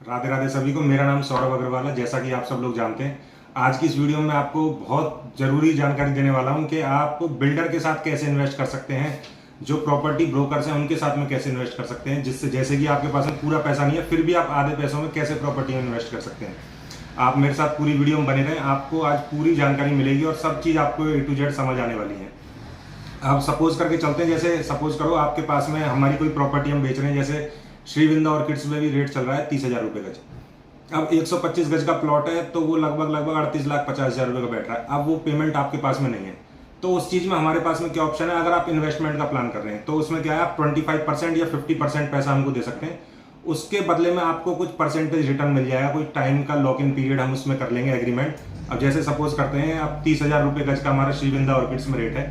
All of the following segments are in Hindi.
राधे राधे सभी को। मेरा नाम सौरभ अग्रवाल है। जैसा कि आप सब लोग जानते हैं, आज की इस वीडियो में आपको बहुत ज़रूरी जानकारी देने वाला हूं कि आप बिल्डर के साथ कैसे इन्वेस्ट कर सकते हैं, जो प्रॉपर्टी ब्रोकर्स हैं उनके साथ में कैसे इन्वेस्ट कर सकते हैं, जिससे जैसे कि आपके पास में पूरा पैसा नहीं है फिर भी आप आधे पैसों में कैसे प्रॉपर्टी में इन्वेस्ट कर सकते हैं। आप मेरे साथ पूरी वीडियो में बने रहें, आपको आज पूरी जानकारी मिलेगी और सब चीज़ आपको A to Z समझ आने वाली है। अब सपोज करके चलते हैं, जैसे सपोज करो आपके पास में हमारी कोई प्रॉपर्टी हम बेच रहे हैं, जैसे श्रीविंदा ऑर्किड्स में भी रेट चल रहा है 30,000 रुपये गज। अब 125 गज का प्लॉट है तो वो लगभग 38,50,000 रुपये का बैठ रहा है। अब वो पेमेंट आपके पास में नहीं है, तो उस चीज़ में हमारे पास में क्या ऑप्शन है, अगर आप इन्वेस्टमेंट का प्लान कर रहे हैं तो उसमें क्या है, आप 25% या 50% पैसा हमको दे सकते हैं। उसके बदले में आपको कुछ परसेंटेज रिटर्न मिल जाएगा, कोई टाइम का लॉक इन पीरियड हम उसमें कर लेंगे एग्रीमेंट। अब जैसे सपोज करते हैं, अब 30,000 रुपये गज का हमारा श्रीविंदा ऑर्किड्स में रेट है,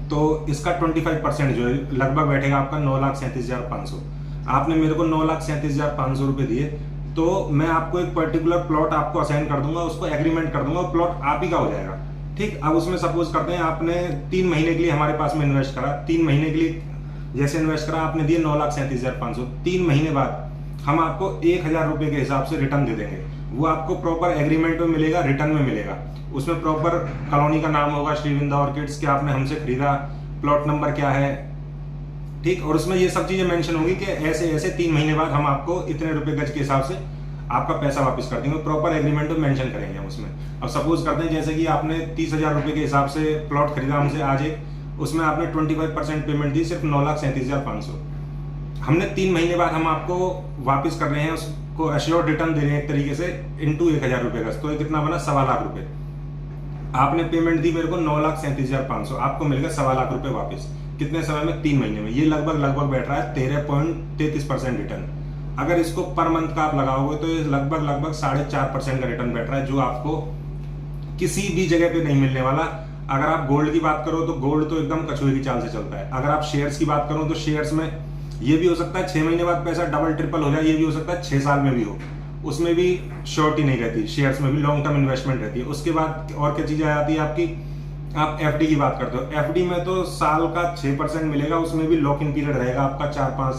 तो इसका 25% जो है लगभग बैठेगा आपका 9,37,500। आपने मेरे को 9,37,500 रुपये दिए, तो मैं आपको एक पर्टिकुलर प्लॉट आपको असाइन कर दूंगा, उसको एग्रीमेंट कर दूंगा, प्लॉट आप ही का हो जाएगा। ठीक, अब उसमें सपोज करते हैं आपने 3 महीने के लिए हमारे पास में इन्वेस्ट करा, 3 महीने के लिए जैसे इन्वेस्ट करा, आपने दिए 9,37,500। 3 महीने बाद हम आपको 1,000 रुपये के हिसाब से रिटर्न दे देंगे। वो आपको प्रॉपर एग्रीमेंट में मिलेगा, रिटर्न में मिलेगा। उसमें प्रॉपर कॉलोनी का नाम होगा श्रीविंदा ऑर्किड्स, क्या आपने हमसे खरीदा, प्लॉट नंबर क्या है, ठीक, और उसमें ये सब चीजें मेंशन होंगी कि ऐसे ऐसे 3 महीने बाद हम आपको इतने रुपए गज के हिसाब से आपका पैसा वापस कर देंगे। प्रॉपर एग्रीमेंट में मेंशन करेंगे हम उसमें। अब सपोज करते हैं जैसे कि आपने 30,000 रुपये के हिसाब से प्लॉट खरीदा हमसे आज एक, उसमें आपने 25% पेमेंट दी, सिर्फ 9,37,500। हमने 3 महीने बाद हम आपको वापस कर रहे हैं, उसको एश्योर्ड रिटर्न दे रहे हैं एक तरीके से, इंटू 1,000 रुपये गज, तो ये कितना बना, 1,25,000 रुपये। आपने पेमेंट दी मेरे को 9,37,500, आपको मिलेगा 1,25,000 रुपये वापस। कितने समय में, 3 महीने में। ये लगभग बैठ रहा है 13.33% रिटर्न। अगर इसको पर मंथ का आप लगाओगे तो ये लगभग 4.5% का रिटर्न बैठ रहा है, जो आपको किसी भी जगह पे नहीं मिलने वाला। अगर आप गोल्ड की बात करो तो गोल्ड तो एकदम कछुए की चाल से चलता है। अगर आप शेयर्स की बात करो तो शेयर्स में ये भी हो सकता है 6 महीने बाद पैसा डबल ट्रिपल हो जाए, ये भी हो सकता है 6 साल में भी हो, उसमें भी श्योरिटी नहीं रहती। शेयर्स में भी लॉन्ग टर्म इन्वेस्टमेंट रहती है। उसके बाद और क्या चीजें आ जाती है आपकी, आप एफडी की बात करते हो, एफडी में तो साल का 6% मिलेगा, उसमें भी लॉक इन पीरियड रहेगा आपका 4-5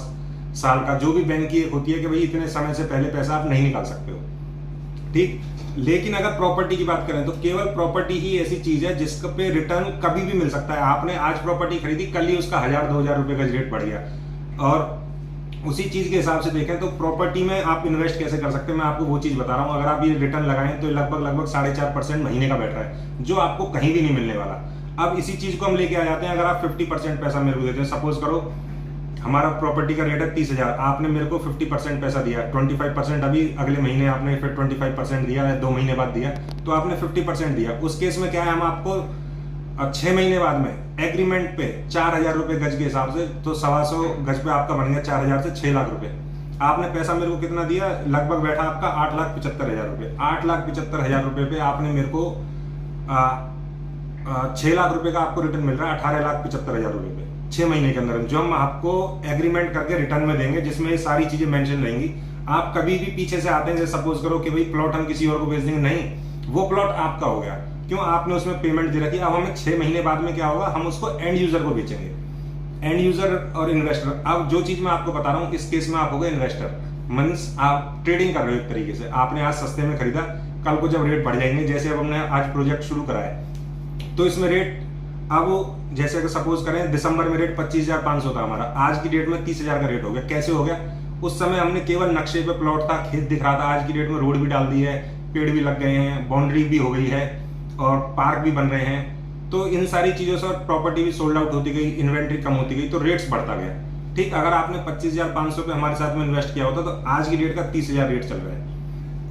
साल का। जो भी बैंक की एक होती है कि भाई इतने समय से पहले पैसा आप नहीं निकाल सकते हो, ठीक। लेकिन अगर प्रॉपर्टी की बात करें तो केवल प्रॉपर्टी ही ऐसी चीज है जिसके पे रिटर्न कभी भी मिल सकता है। आपने आज प्रॉपर्टी खरीदी, कल ही उसका 1,000-2,000 रुपए का रेट बढ़ गया। और उसी चीज के हिसाब से देखें तो प्रॉपर्टी में आप इन्वेस्ट कैसे कर सकते हैं, मैं आपको वो चीज बता रहा हूं। अगर आप ये रिटर्न लगाएं तो लगभग 4.5% महीने का बैठ रहा है, जो आपको कहीं भी नहीं मिलने वाला। अब इसी चीज को हम लेके आ जाते हैं, अगर आप 50% पैसा मेरे को देते हैं, सपोज करो हमारा प्रॉपर्टी का रेट है 30,000, आपने मेरे को 50% पैसा दिया, 25% अभी अगले महीने आपने फिर 25% दिया, 2 महीने बाद दिया, तो आपने 50% दिया। उस केस में क्या है, हम आपको 6 महीने बाद में एग्रीमेंट पे 4,000 रुपये गज के हिसाब से, तो 125 गज पे आपका बन गया 4,000 से 6,00,000 रुपये। आपने पैसा मेरे को कितना दिया, लगभग बैठा आपका 8,75,000 रुपये। 8,75,000 रुपये पे आपने मेरे को 6,00,000 रुपये का आपको रिटर्न मिल रहा है 18,75,000 रुपये पे 6 महीने के अंदर, जो हम आपको एग्रीमेंट करके रिटर्न में देंगे, जिसमें ये सारी चीजें मेंशन रहेंगी। आप कभी भी पीछे से आते हैं, जैसे सपोज करो कि भाई प्लॉट हम किसी और को बेच देंगे, नहीं, वो प्लॉट आपका हो गया, क्यों, आपने उसमें पेमेंट दे रखी। अब हमें 6 महीने बाद में क्या होगा, हम उसको एंड यूजर को बेचेंगे। एंड यूजर और इन्वेस्टर, अब जो चीज मैं आपको बता रहा हूँ, इस केस में आप हो गए इन्वेस्टर, मींस आप ट्रेडिंग कर रहे हो एक तरीके से। आपने आज सस्ते में खरीदा, कल को जब रेट बढ़ जाएंगे, जैसे अब हमने आज प्रोजेक्ट शुरू करा है, तो इसमें रेट अब जैसे कि सपोज करें दिसंबर में रेट 25,500 था हमारा, आज की डेट में 30,000 का रेट हो गया। कैसे हो गया, उस समय हमने केवल नक्शे पे प्लॉट था, खेत दिख रहा था, आज की डेट में रोड भी डाल दी है, पेड़ भी लग गए हैं, बाउंड्री भी हो गई है और पार्क भी बन रहे हैं। तो इन सारी चीजों से प्रॉपर्टी भी सोल्ड आउट होती गई, इन्वेंट्री कम होती गई, तो रेट्स बढ़ता गया, ठीक। अगर आपने 25,500 पे हमारे साथ में इन्वेस्ट किया होता तो आज की डेट का 30,000 रेट चल रहा है।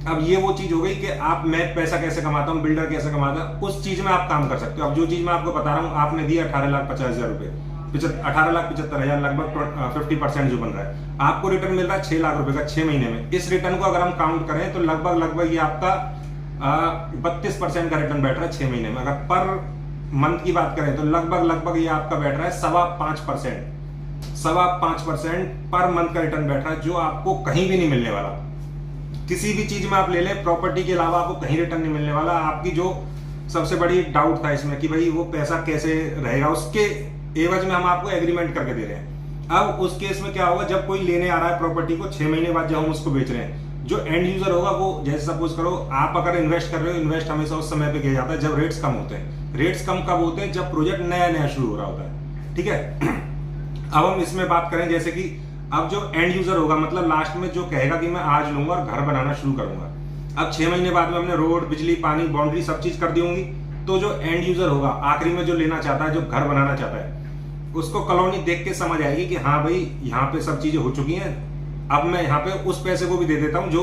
अब ये वो चीज हो गई कि मैं पैसा कैसे कमाता हूँ, बिल्डर कैसे कमाता है, उस चीज में आप काम कर सकते हो। अब जो चीज मैं आपको बता रहा हूँ, आपने दिया 18,50,000 रुपए, 18,75,000, लगभग 50% जो बन रहा है, आपको रिटर्न मिल रहा है 6,00,000 रुपए का 6 महीने में। इस रिटर्न को अगर हम काउंट करें तो लगभग ये आपका 32% का रिटर्न बैठ रहा है 6 महीने में। अगर पर मंथ की बात करें तो लगभग ये आपका बैठ रहा है 5.25% पर मंथ का रिटर्न बैठ रहा है, जो आपको कहीं भी नहीं मिलने वाला। किसी भी चीज में आप ले लें, प्रॉपर्टी के अलावा आपको कहीं रिटर्न नहीं मिलने वाला। आपकी जो सबसे बड़ी डाउट था इसमें कि भाई वो पैसा कैसे रहेगा, उसके एवज में हम आपको एग्रीमेंट करके दे रहे हैं। अब उस केस में क्या होगा, जब कोई लेने आ रहा है प्रॉपर्टी को 6 महीने बाद जब हम उसको बेच रहे हैं, जो एंड यूजर होगा वो, जैसे सपोज करो आप अगर इन्वेस्ट कर रहे हो, इन्वेस्ट हमेशा उस समय पे किया जाता है जब रेट्स कम होते हैं। रेट्स कम कब होते हैं? जब प्रोजेक्ट नया नया शुरू हो रहा होता है, ठीक है। अब हम इसमें बात करें जैसे कि अब जो एंड यूजर होगा, मतलब लास्ट में जो कहेगा कि मैं आज लूंगा और घर बनाना शुरू करूंगा, अब 6 महीने बाद में हमने रोड, बिजली, पानी, बाउंड्री सब चीज कर दी होंगी, तो जो एंड यूजर होगा आखिरी में जो लेना चाहता है, जो घर बनाना चाहता है, उसको कॉलोनी देख के समझ आएगी कि हाँ भाई यहाँ पे सब चीजें हो चुकी हैं, अब मैं यहाँ पे उस पैसे को भी दे देता हूँ जो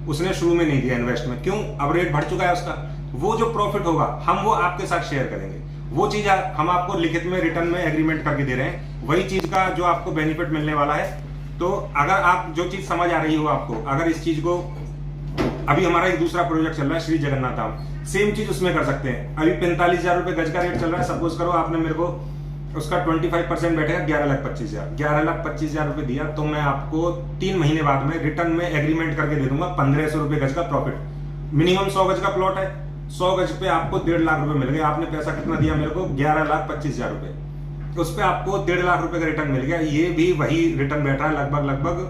उसने शुरू में नहीं दिया इन्वेस्ट में। क्यों? अब रेट बढ़ चुका है उसका। वो जो प्रॉफिट होगा हम वो आपके साथ शेयर करेंगे। वो चीज हम आपको लिखित में, रिटर्न में एग्रीमेंट करके दे रहे हैं, वही चीज का जो आपको बेनिफिट मिलने वाला है। तो अगर आप जो चीज समझ आ रही हो आपको, अगर इस चीज को, अभी हमारा एक दूसरा प्रोजेक्ट चल रहा है श्री जगन्नाथ धाम, सेम चीज उसमें कर सकते हैं। अभी 45,000 रुपए गज का रेट चल रहा है। सपोज करो आपने मेरे को उसका 25% बैठेगा 11,25,000, 11,25,000 रुपए दिया, तो मैं आपको 3 महीने बाद में रिटर्न में एग्रीमेंट करके दे दूंगा 1,500 रुपए गज का प्रॉफिट। मिनिमम 100 गज का प्लॉट है, 100 गज पे आपको 1.5 लाख रुपए मिल गए। आपने पैसा कितना दिया मेरे को? 11,25,000 रुपए। उस पर आपको 1.5 लाख रुपए का रिटर्न मिल गया। ये भी वही रिटर्न बैठ रहा है, लगभग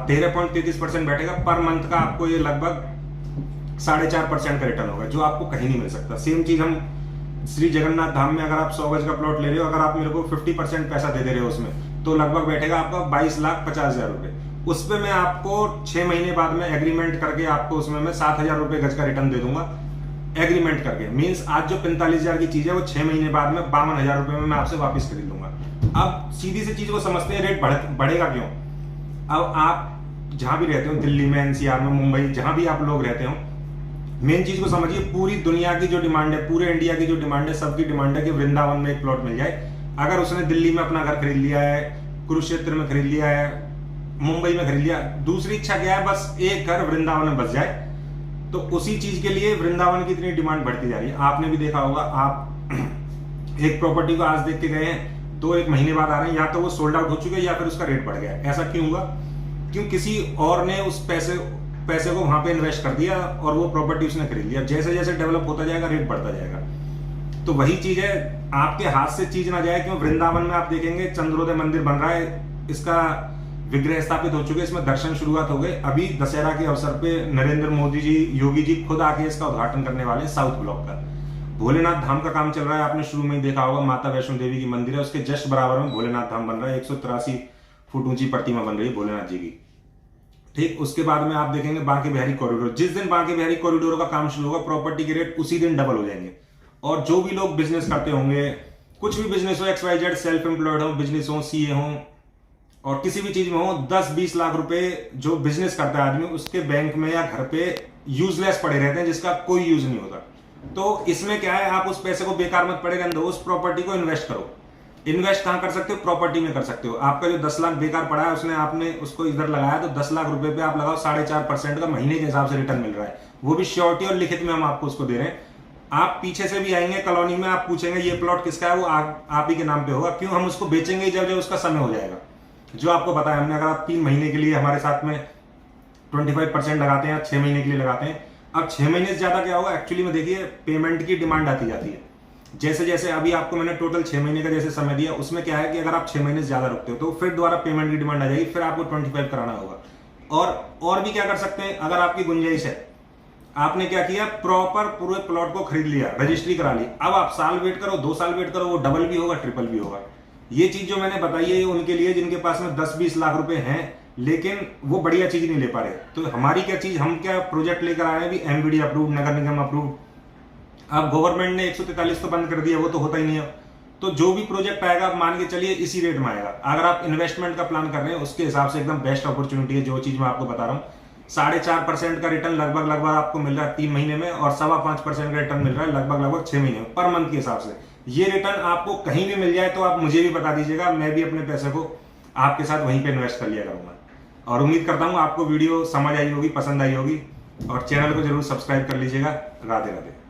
13.33% बैठेगा पर मंथ का। आपको ये लगभग 4.5% का रिटर्न होगा, जो आपको कहीं नहीं मिल सकता। सेम चीज हम श्री जगन्नाथ धाम में, अगर आप 100 गज का प्लॉट ले रहे हो, अगर आप मेरे को 50% पैसा दे रहे हो उसमें, तो लगभग बैठेगा आपका 22,50,000 रुपए। उस पर मैं आपको 6 महीने बाद में एग्रीमेंट करके आपको उसमें मैं 7,000 रुपए गज का रिटर्न दे दूंगा एग्रीमेंट करके। मीन्स आज जो 45,000 की चीज है वो 6 महीने बाद में 52,000 रुपए में मैं आपसे वापस खरीद लूंगा। अब सीधी सी चीज को समझते हैं, रेट बढ़ेगा क्यों? अब आप जहां भी रहते हो, दिल्ली में, एनसीआर में, मुंबई, जहां भी आप लोग रहते हो, मेन चीज को समझिए, पूरी दुनिया की जो डिमांड है, पूरे इंडिया की जो डिमांड है, सबकी डिमांड है कि वृंदावन में एक प्लॉट मिल जाए। अगर उसने दिल्ली में अपना घर खरीद लिया है, कुरुक्षेत्र में खरीद लिया है, मुंबई में खरीद लिया, दूसरी इच्छा क्या है? बस एक घर वृंदावन में बस जाए। तो उसी चीज के लिए वृंदावन की इतनी डिमांड बढ़ती जा रही है। आपने भी देखा होगा, आप एक प्रॉपर्टी को आज देख के गए हैं, तो 1 महीने बाद आ रहे हैं, या तो वो सोल्ड आउट हो चुके हैं या फिर उसका रेट बढ़ गया। ऐसा क्यों हुआ? क्यों? किसी और ने उस पैसे को वहां पे इन्वेस्ट कर दिया और वो प्रॉपर्टी उसने खरीद लिया। जैसे जैसे डेवलप होता जाएगा रेट बढ़ता जाएगा। तो वही चीज है, आपके हाथ से चीज ना जाए। क्यों? वृंदावन में आप देखेंगे चंद्रोदय मंदिर बन रहा है, इसका विग्रह स्थापित हो चुके, इसमें दर्शन शुरुआत हो गए। अभी दशहरा के अवसर पे नरेंद्र मोदी जी, योगी जी खुद आके इसका उद्घाटन करने वाले हैं साउथ ब्लॉक का। भोलेनाथ धाम का काम चल रहा है, आपने शुरू में ही देखा होगा, माता वैष्णो देवी की मंदिर है, उसके जस्ट बराबर में भोलेनाथ धाम बन रहा है। 183 फुट ऊंची प्रतिमा बन रही है भोलेनाथ जी की। ठीक, उसके बाद में आप देखेंगे बांके बिहारी कॉरिडोर। जिस दिन बांके बिहारी कॉरिडोर का काम शुरू होगा, प्रॉपर्टी के रेट उसी दिन डबल हो जाएंगे। और जो भी लोग बिजनेस करते होंगे, कुछ भी बिजनेस हो, XYZ, सेल्फ एम्प्लॉयड हो, बिजनेस हो, सीए हो और किसी भी चीज में हो, 10-20 लाख रुपए जो बिजनेस करता है आदमी, उसके बैंक में या घर पे यूजलेस पड़े रहते हैं, जिसका कोई यूज नहीं होता। तो इसमें क्या है, आप उस पैसे को बेकार मत पड़े रहने दो, उस प्रॉपर्टी को इन्वेस्ट करो। इन्वेस्ट कहां कर सकते हो? प्रॉपर्टी में कर सकते हो। आपका जो 10 लाख बेकार पड़ा है, उसने आपने उसको इधर लगाया, तो 10 लाख रुपए पे आप लगाओ 4.5% का महीने के हिसाब से रिटर्न मिल रहा है। वो भी श्योरिटी और लिखित में हम आपको उसको दे रहे हैं। आप पीछे से भी आएंगे कॉलोनी में, आप पूछेंगे ये प्लॉट किसका है, वो आप ही के नाम पे होगा। क्यों? हम उसको बेचेंगे जब जब उसका समय हो जाएगा, जो आपको पता है। हमने, अगर आप 3 महीने के लिए हमारे साथ में 25% लगाते हैं, 6 महीने के लिए लगाते हैं, अब 6 महीने से ज्यादा क्या होगा एक्चुअली में, देखिए पेमेंट की डिमांड आती जाती है। जैसे जैसे अभी आपको मैंने टोटल 6 महीने का जैसे समय दिया, उसमें क्या है कि अगर आप 6 महीने से ज्यादा रुकते हो तो फिर दोबारा पेमेंट की डिमांड आ जाएगी, फिर आपको 25 कराना होगा। और भी क्या कर सकते हैं, अगर आपकी गुंजाइश है, आपने क्या किया, प्रॉपर पूरे प्लॉट को खरीद लिया, रजिस्ट्री करा ली, अब आप साल वेट करो, 2 साल वेट करो, वो डबल भी होगा, ट्रिपल भी होगा। ये चीज जो मैंने बताई है, ये उनके लिए जिनके पास में 10-20 लाख रुपए हैं, लेकिन वो बढ़िया चीज नहीं ले पा रहे। तो हमारी क्या चीज, हम क्या प्रोजेक्ट लेकर आए हैं, भी MBD अप्रूव, नगर निगम अप्रूव। अब गवर्नमेंट ने 143 तो बंद कर दिया, वो तो होता ही नहीं है। तो जो भी प्रोजेक्ट आएगा, आप मान के चलिए इसी रेट में आएगा। अगर आप इन्वेस्टमेंट का प्लान कर रहे हैं, उसके हिसाब से एकदम बेस्ट अपॉर्चुनिटी है। जो चीज मैं आपको बता रहा हूँ, 4.5% का रिटर्न लगभग आपको मिल रहा है 3 महीने में, और 5.25% का रिटर्न मिल रहा है लगभग 6 महीने में, पर मंथ के हिसाब से। ये रिटर्न आपको कहीं भी मिल जाए तो आप मुझे भी बता दीजिएगा, मैं भी अपने पैसे को आपके साथ वहीं पे इन्वेस्ट कर लिया करूंगा। और उम्मीद करता हूँ आपको वीडियो समझ आई होगी, पसंद आई होगी, और चैनल को जरूर सब्सक्राइब कर लीजिएगा। राधे राधे।